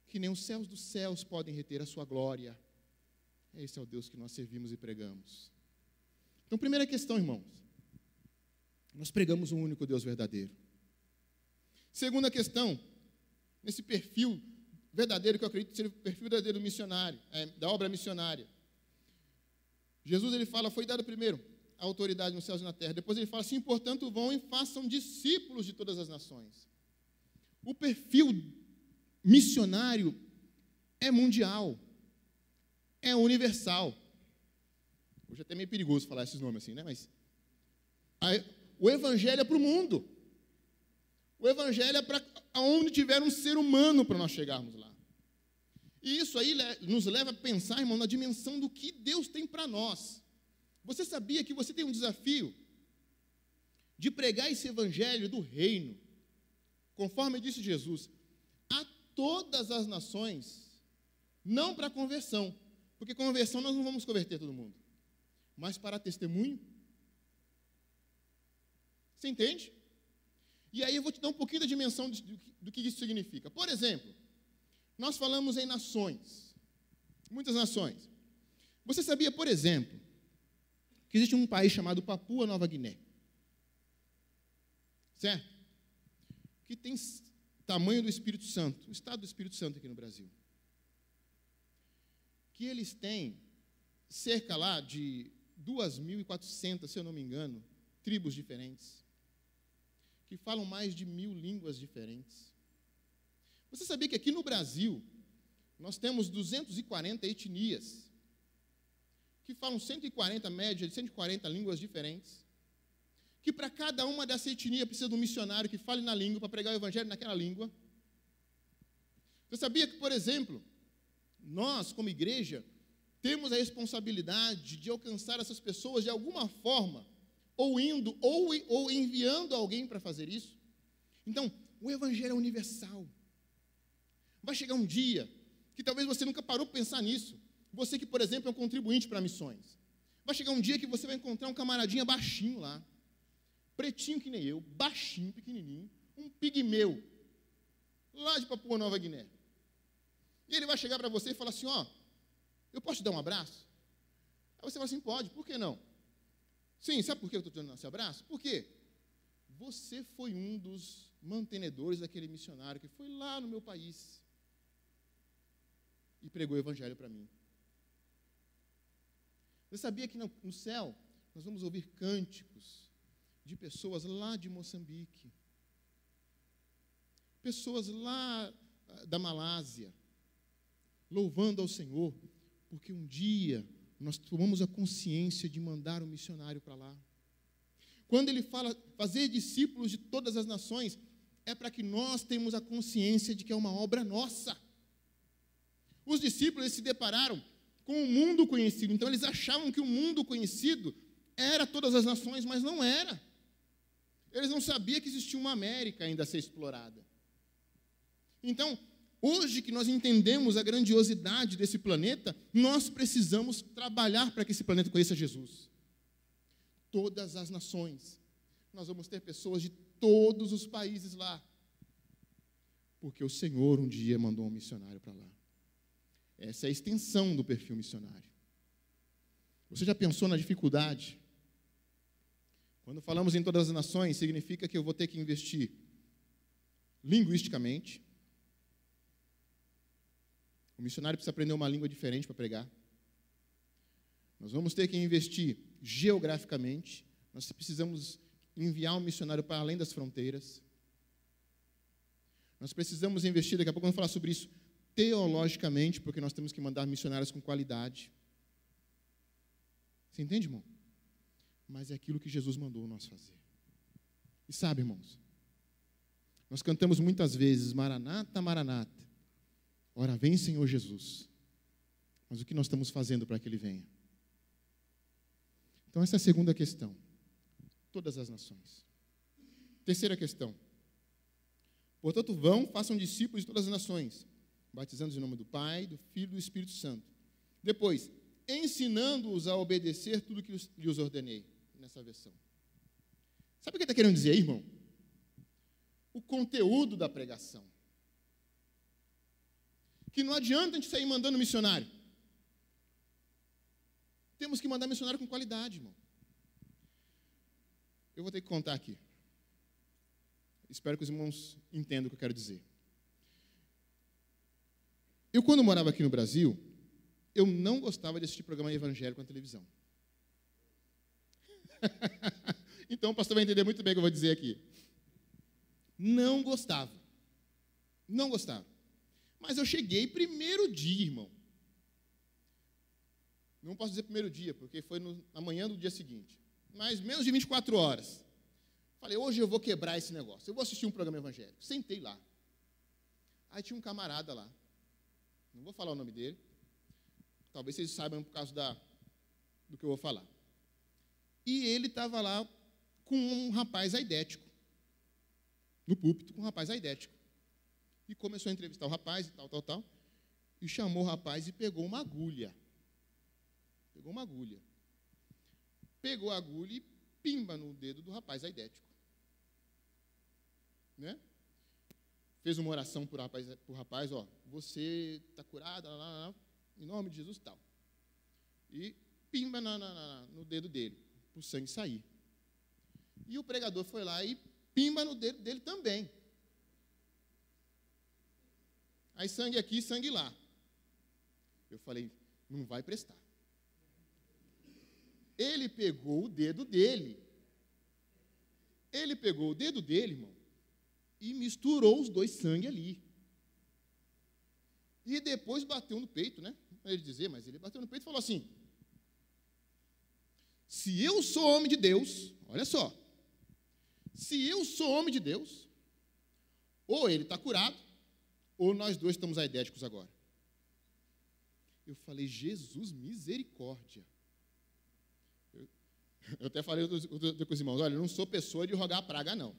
que nem os céus dos céus podem reter a sua glória. Esse é o Deus que nós servimos e pregamos. Então, primeira questão, irmãos, nós pregamos um único Deus verdadeiro. Segunda questão, nesse perfil verdadeiro, que eu acredito ser o perfil verdadeiro do missionário, da obra missionária. Jesus, ele fala, foi dado primeiro a autoridade nos céus e na terra. Depois ele fala assim, portanto, vão e façam discípulos de todas as nações. O perfil missionário é mundial, é universal. Hoje é até meio perigoso falar esses nomes assim, né? Mas o evangelho é para o mundo. O evangelho é para onde tiver um ser humano para nós chegarmos lá. E isso aí nos leva a pensar, irmão, na dimensão do que Deus tem para nós. Você sabia que você tem um desafio de pregar esse evangelho do reino conforme disse Jesus, a todas as nações, não para conversão, porque conversão nós não vamos converter todo mundo, mas para testemunho. Você entende? E aí eu vou te dar um pouquinho da dimensão do que isso significa. Por exemplo, nós falamos em nações, muitas nações. Você sabia, por exemplo, que existe um país chamado Papua Nova Guiné? Certo? Que tem tamanho do Espírito Santo, o estado do Espírito Santo aqui no Brasil. Que eles têm cerca lá de 2.400, se eu não me engano, tribos diferentes, que falam mais de 1.000 línguas diferentes. Você sabia que aqui no Brasil, nós temos 240 etnias, que falam 140, média de 140 línguas diferentes, que para cada uma dessa etnia precisa de um missionário que fale na língua, para pregar o evangelho naquela língua. Você sabia que, por exemplo, nós, como igreja, temos a responsabilidade de alcançar essas pessoas de alguma forma, ou indo, ou enviando alguém para fazer isso? Então, o evangelho é universal. Vai chegar um dia que talvez você nunca parou para pensar nisso. Você que, por exemplo, é um contribuinte para missões. Vai chegar um dia que você vai encontrar um camaradinha baixinho lá, pretinho que nem eu, baixinho, pequenininho, um pigmeu, lá de Papua Nova Guiné. E ele vai chegar para você e falar assim, ó, eu posso te dar um abraço? Aí você fala assim, pode, por que não? Sim, sabe por que eu estou te dando esse abraço? Por quê? Você foi um dos mantenedores daquele missionário que foi lá no meu país e pregou o evangelho para mim. Você sabia que no céu nós vamos ouvir cânticos de pessoas lá de Moçambique, pessoas lá da Malásia, louvando ao Senhor, porque um dia nós tomamos a consciência de mandar um missionário para lá. Quando ele fala fazer discípulos de todas as nações, é para que nós tenhamos a consciência de que é uma obra nossa. Os discípulos se depararam com o mundo conhecido, então eles achavam que o mundo conhecido era todas as nações, mas não era. Eles não sabiam que existia uma América ainda a ser explorada. Então, hoje que nós entendemos a grandiosidade desse planeta, nós precisamos trabalhar para que esse planeta conheça Jesus. Todas as nações. Nós vamos ter pessoas de todos os países lá. Porque o Senhor um dia mandou um missionário para lá. Essa é a extensão do perfil missionário. Você já pensou na dificuldade? Quando falamos em todas as nações, significa que eu vou ter que investir linguisticamente. O missionário precisa aprender uma língua diferente para pregar. Nós vamos ter que investir geograficamente. Nós precisamos enviar um missionário para além das fronteiras. Nós precisamos investir, daqui a pouco vamos falar sobre isso, teologicamente, porque nós temos que mandar missionários com qualidade. Você entende, irmão? Mas é aquilo que Jesus mandou nós fazer. E sabe, irmãos, nós cantamos muitas vezes, Maranata, Maranata, ora vem, Senhor Jesus. Mas o que nós estamos fazendo para que Ele venha? Então, essa é a segunda questão. Todas as nações. Terceira questão. Portanto, vão, façam discípulos de todas as nações, batizando-os em nome do Pai, do Filho e do Espírito Santo. Depois, ensinando-os a obedecer tudo que lhes ordenei, nessa versão. Sabe o que está querendo dizer aí, irmão? O conteúdo da pregação. Que não adianta a gente sair mandando missionário. Temos que mandar missionário com qualidade, irmão. Eu vou ter que contar aqui. Espero que os irmãos entendam o que eu quero dizer. Eu, quando morava aqui no Brasil, eu não gostava de assistir programa evangélico na televisão. Então o pastor vai entender muito bem o que eu vou dizer aqui. Não gostava. Não gostava. Mas eu cheguei primeiro dia, irmão. Não posso dizer primeiro dia, porque foi na manhã do dia seguinte. Mas menos de 24 horas. Falei, hoje eu vou quebrar esse negócio. Eu vou assistir um programa evangélico. Sentei lá. Aí tinha um camarada lá. Não vou falar o nome dele. Talvez vocês saibam por causa do que eu vou falar. E ele estava lá com um rapaz aidético. no púlpito com um rapaz aidético. E começou a entrevistar o rapaz e tal. E chamou o rapaz e pegou uma agulha. Pegou a agulha e pimba no dedo do rapaz aidético. Né? Fez uma oração para o rapaz, ó, você está curado, em nome de Jesus e tal. E pimba no dedo dele, para o sangue sair. E o pregador foi lá e pimba no dedo dele também. Aí sangue aqui, sangue lá. Eu falei, não vai prestar. Ele pegou o dedo dele. Irmão, e misturou os dois sangue ali. E depois bateu no peito, né? Para ele dizer, mas ele bateu no peito e falou assim: se eu sou homem de Deus, olha só, se eu sou homem de Deus, ou ele está curado, ou nós dois estamos aidéticos agora. Eu falei, Jesus, misericórdia. Eu até falei com os irmãos, olha, eu não sou pessoa de rogar praga, não.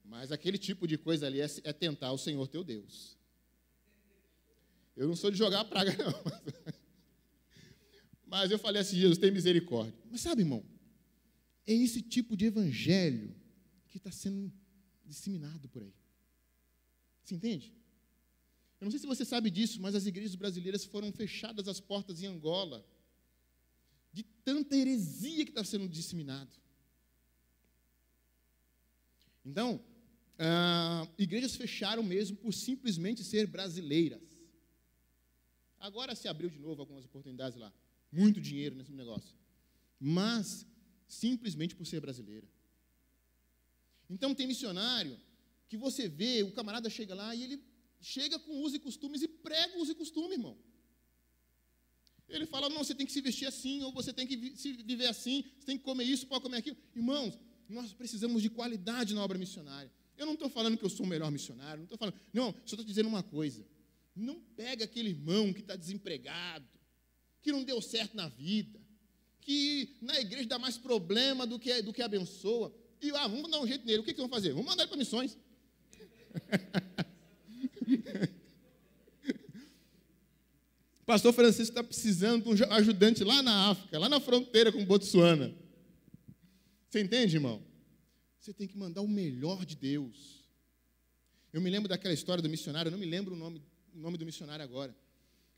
Mas aquele tipo de coisa ali é tentar o Senhor teu Deus. Eu não sou de jogar praga, não. Mas eu falei assim, Jesus, tem misericórdia. Mas sabe, irmão, é esse tipo de evangelho que está sendo disseminado por aí. Você entende? Eu não sei se você sabe disso, mas as igrejas brasileiras foram fechadas as portas em Angola de tanta heresia que está sendo disseminado. Então, igrejas fecharam mesmo por simplesmente ser brasileiras. Agora se abriu de novo algumas oportunidades lá. Muito dinheiro nesse negócio. Mas, simplesmente por ser brasileira. Então, tem missionário que você vê, o camarada chega lá e ele chega com usos e costumes e prega usos e costumes, irmão. Ele fala, não, você tem que se vestir assim, ou você tem que se viver assim, você tem que comer isso, pode comer aquilo. Irmãos, nós precisamos de qualidade na obra missionária. Eu não estou falando que eu sou o melhor missionário, não estou falando, não, só estou dizendo uma coisa. Não pega aquele irmão que está desempregado, que não deu certo na vida, que na igreja dá mais problema do que abençoa, e vamos dar um jeito nele. O que vamos fazer? Vamos mandar ele para missões. Pastor Francisco está precisando de um ajudante lá na África, lá na fronteira com Botsuana. Você entende, irmão? Você tem que mandar o melhor de Deus. Eu me lembro daquela história do missionário, eu não me lembro o nome do missionário agora,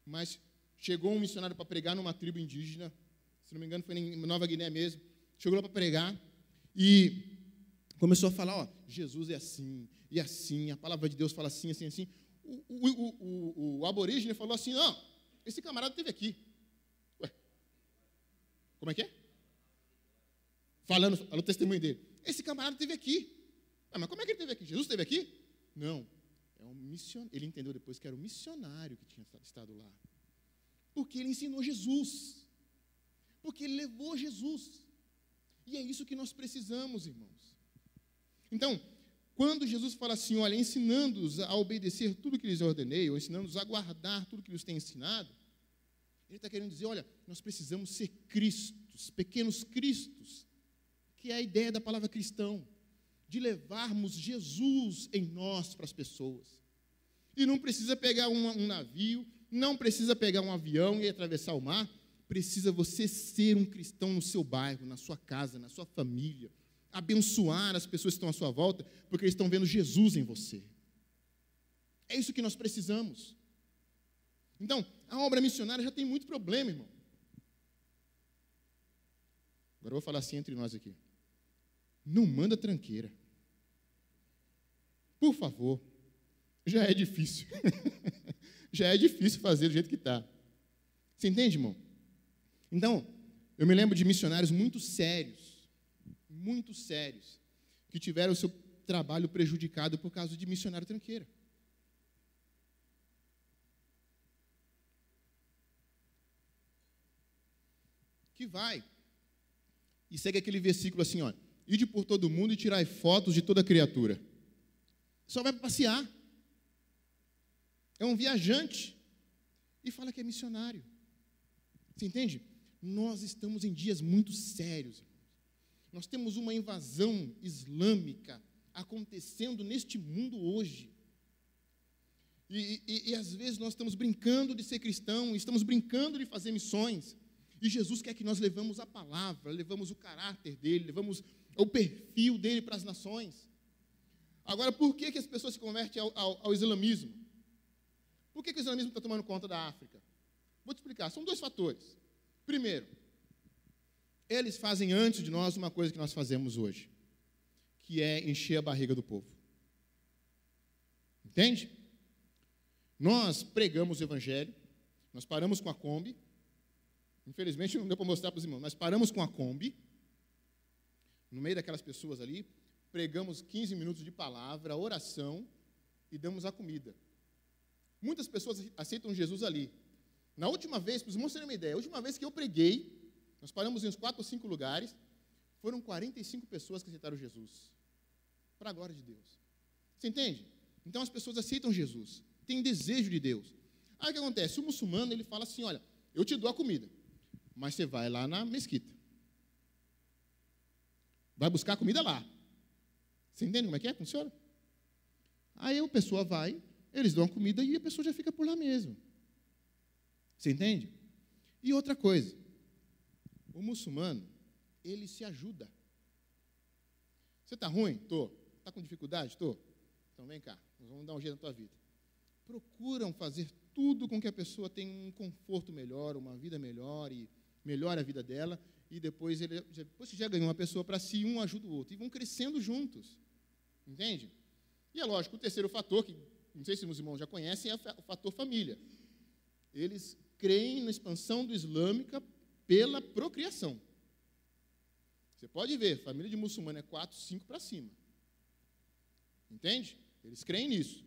mas chegou um missionário para pregar numa tribo indígena, se não me engano foi em Nova Guiné mesmo, chegou lá para pregar e começou a falar, ó, Jesus é assim, e assim, a palavra de Deus fala assim, assim, assim. O aborígene falou assim, não, esse camarada esteve aqui. Ué, como é que é? Falando o testemunho dele. Esse camarada esteve aqui. Mas como é que ele esteve aqui? Jesus esteve aqui? Não. É um missionário. Ele entendeu depois que era um missionário que tinha estado lá. Porque ele ensinou Jesus. Porque ele levou Jesus. E é isso que nós precisamos, irmãos. Então, quando Jesus fala assim, olha, ensinando-os a obedecer tudo que lhes ordenei, ou ensinando-os a guardar tudo que lhes tem ensinado, ele está querendo dizer, olha, nós precisamos ser cristos, pequenos cristos, que é a ideia da palavra cristão, de levarmos Jesus em nós para as pessoas. E não precisa pegar um navio, não precisa pegar um avião e atravessar o mar, precisa você ser um cristão no seu bairro, na sua casa, na sua família, abençoar as pessoas que estão à sua volta, porque eles estão vendo Jesus em você. É isso que nós precisamos. Então, a obra missionária já tem muito problema, irmão. Agora eu vou falar assim entre nós aqui. Não manda tranqueira. Por favor. Já é difícil. Já é difícil fazer do jeito que está. Você entende, irmão? Então, eu me lembro de missionários muito sérios, que tiveram o seu trabalho prejudicado por causa de missionário tranqueira. Que vai e segue aquele versículo assim, ó, ide por todo mundo e tirai fotos de toda criatura. Só vai para passear. É um viajante e fala que é missionário. Você entende? Nós estamos em dias muito sérios. Nós temos uma invasão islâmica acontecendo neste mundo hoje. E às vezes nós estamos brincando de ser cristão, estamos brincando de fazer missões, e Jesus quer que nós levamos a palavra, levamos o caráter dele, levamos o perfil dele para as nações. Agora, por que as pessoas se convertem ao islamismo? Por que o islamismo está tomando conta da África? Vou te explicar, são 2 fatores. Primeiro, eles fazem antes de nós uma coisa que nós fazemos hoje, que é encher a barriga do povo. Entende? Nós pregamos o evangelho, nós paramos com a Kombi, infelizmente não deu para mostrar para os irmãos, nós paramos com a Kombi, no meio daquelas pessoas ali, pregamos 15 minutos de palavra, oração e damos a comida. Muitas pessoas aceitam Jesus ali. Na última vez, para os irmãos terem uma ideia, a última vez que eu preguei, nós paramos em uns 4 ou 5 lugares, foram 45 pessoas que aceitaram Jesus, para a glória de Deus. Você entende? Então as pessoas aceitam Jesus, têm desejo de Deus. Aí o que acontece? O muçulmano, ele fala assim, olha, eu te dou a comida, mas você vai lá na mesquita. Vai buscar a comida lá. Você entende como é que funciona? Aí a pessoa vai, eles dão a comida e a pessoa já fica por lá mesmo. Você entende? E outra coisa, o muçulmano, ele se ajuda. Você está ruim? Estou. Está com dificuldade? Estou. Então vem cá, nós vamos dar um jeito na tua vida. Procuram fazer tudo com que a pessoa tenha um conforto melhor, uma vida melhor e melhore a vida dela, e depois que já ganhou uma pessoa para si, um ajuda o outro, e vão crescendo juntos. Entende? E é lógico, o terceiro fator, que não sei se os irmãos já conhecem, é o fator família. Eles creem na expansão do islâmica pela procriação. Você pode ver, família de muçulmano é 4, 5 para cima. Entende? Eles creem nisso.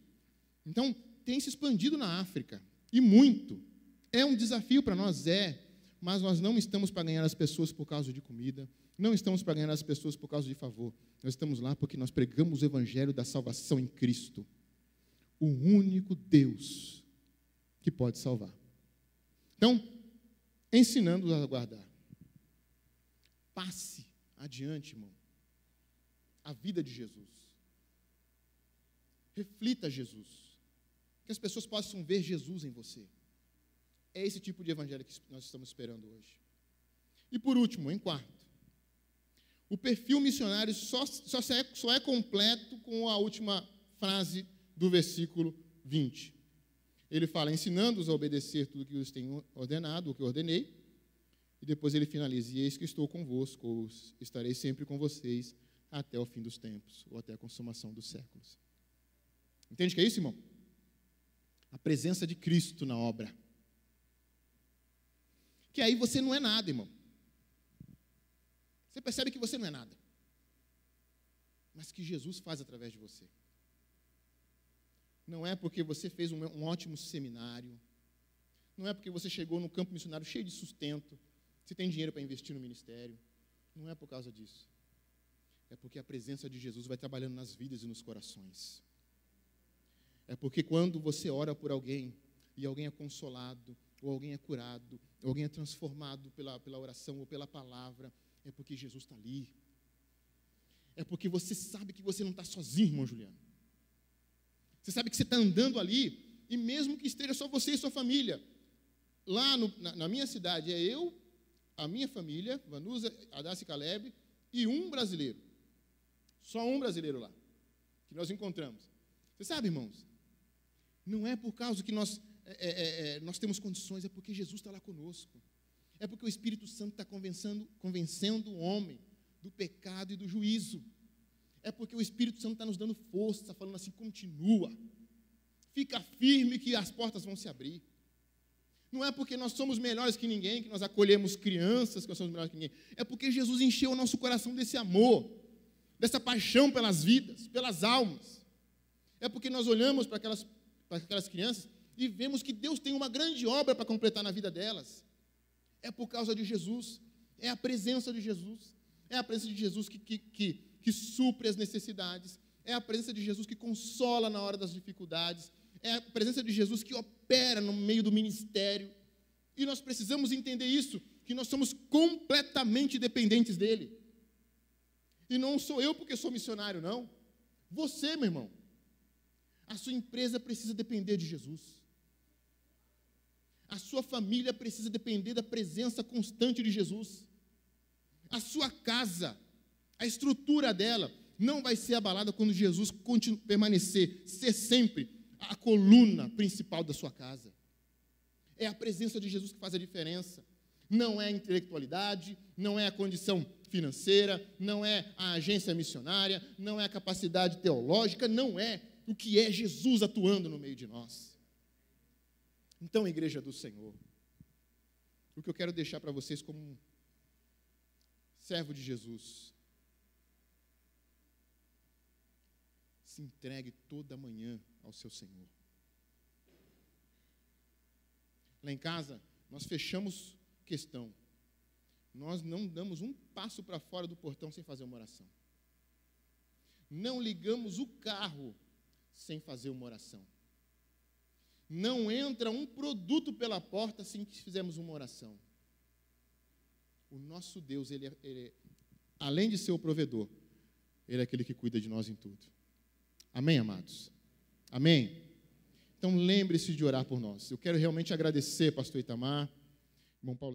Então, tem se expandido na África, e muito. É um desafio para nós, mas nós não estamos para ganhar as pessoas por causa de comida, não estamos para ganhar as pessoas por causa de favor. Nós estamos lá porque nós pregamos o evangelho da salvação em Cristo. O único Deus que pode salvar. Então, ensinando-os a guardar. Passe adiante, irmão, a vida de Jesus. Reflita Jesus. Que as pessoas possam ver Jesus em você. É esse tipo de evangelho que nós estamos esperando hoje. E por último, em quarto, o perfil missionário só é completo com a última frase do versículo 20. Ele fala, ensinando-os a obedecer tudo que os tenho ordenado, o que eu ordenei, e depois ele finaliza, e eis que estou convosco, estarei sempre com vocês até o fim dos tempos, ou até a consumação dos séculos. Entende o que é isso, irmão? A presença de Cristo na obra. Que aí você não é nada, irmão. Você percebe que você não é nada. Mas que Jesus faz através de você. Não é porque você fez um ótimo seminário. Não é porque você chegou no campo missionário cheio de sustento. Você tem dinheiro para investir no ministério. Não é por causa disso. É porque a presença de Jesus vai trabalhando nas vidas e nos corações. É porque quando você ora por alguém, e alguém é consolado, ou alguém é curado, ou alguém é transformado pela oração ou pela palavra, é porque Jesus está ali. É porque você sabe que você não está sozinho, irmão Juliano. Você sabe que você está andando ali, e mesmo que esteja só você e sua família, lá na minha cidade, é eu, a minha família, Vanusa, Adassi e Caleb, e um brasileiro. Só um brasileiro lá, que nós encontramos. Você sabe, irmãos, não é por causa que nós temos condições, é porque Jesus está lá conosco. É porque o Espírito Santo está convencendo o homem do pecado e do juízo. É porque o Espírito Santo está nos dando força, está falando assim, continua. Fica firme que as portas vão se abrir. Não é porque nós somos melhores que ninguém, que nós acolhemos crianças, que nós somos melhores que ninguém. É porque Jesus encheu o nosso coração desse amor, dessa paixão pelas vidas, pelas almas. É porque nós olhamos para aquelas crianças e vemos que Deus tem uma grande obra para completar na vida delas. É por causa de Jesus, é a presença de Jesus, é a presença de Jesus que supre as necessidades, é a presença de Jesus que consola na hora das dificuldades, é a presença de Jesus que opera no meio do ministério. E nós precisamos entender isso, que nós somos completamente dependentes dele. E não sou eu porque sou missionário, não. Você, meu irmão, a sua empresa precisa depender de Jesus. A sua família precisa depender da presença constante de Jesus. A sua casa, a estrutura dela, não vai ser abalada quando Jesus permanecer, ser sempre a coluna principal da sua casa. É a presença de Jesus que faz a diferença. Não é a intelectualidade, não é a condição financeira, não é a agência missionária, não é a capacidade teológica, não é o que é Jesus atuando no meio de nós. Então, igreja do Senhor, o que eu quero deixar para vocês como um servo de Jesus, se entregue toda manhã ao seu Senhor. Lá em casa, nós fechamos questão. Nós não damos um passo para fora do portão sem fazer uma oração. Não ligamos o carro sem fazer uma oração. Não entra um produto pela porta sem que fizermos uma oração. O nosso Deus, além de ser o provedor, Ele é aquele que cuida de nós em tudo. Amém, amados? Amém? Então lembre-se de orar por nós. Eu quero realmente agradecer, pastor Itamar, irmão Paulo.